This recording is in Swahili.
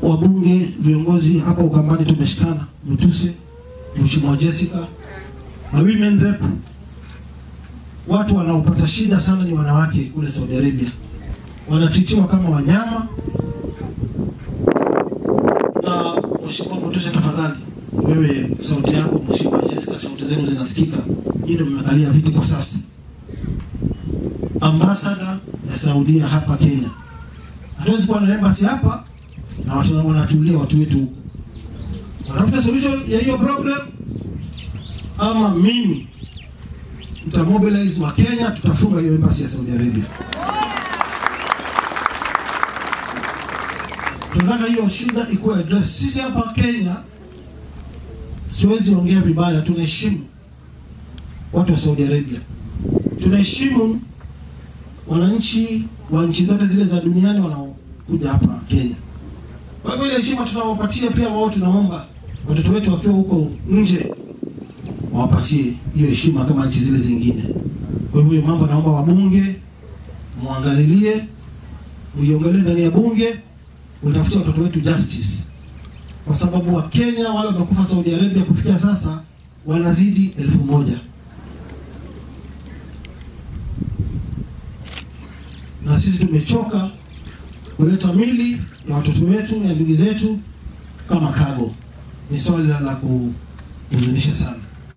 wabunge, viongozi hapa Ukambani tumeshikana, Mtuse, Mheshimiwa Jessica, na women rep. Watu wanaopata shida sana ni wanawake kule Saudi Arabia. Wanatitiwa kama wanyama. Na Mheshimiwa Mtuse, tafadhali wewe, sauti yako, Mheshimiwa Jessica, sauti zenu zinasikika. Nyinyi ndio mmekalia viti kwa sasa. Ambassador ya Saudi hapa Kenya. Hatuwezi kuwa na embassy hapa na watu wanatulia watu wetu huko. Wanatafuta solution ya hiyo problem, ama mimi nitamobilize wa Kenya, tutafunga hiyo embassy ya Saudi Arabia. Tunataka hiyo shida ikuwe address. Sisi hapa Kenya, siwezi ongea vibaya, tunaheshimu watu wa Saudi Arabia. Tunaheshimu wananchi wa nchi zote zile za duniani wanaokuja hapa Kenya. Kwa hivyo ile heshima tunawapatia pia wao, tunaomba watoto wetu wakiwa huko nje wawapatie hiyo heshima kama nchi zile zingine. Kwa hivyo mambo naomba wabunge muangalilie, muiongelee ndani ya bunge, utafutie watoto wetu justice. Kwa sababu wa Kenya wale wanakufa Saudi Arabia kufikia sasa wanazidi 1000. Na sisi tumechoka kuleta mili ya watoto wetu, ya ndugu zetu kama cargo. Ni swali la kuhuzunisha sana.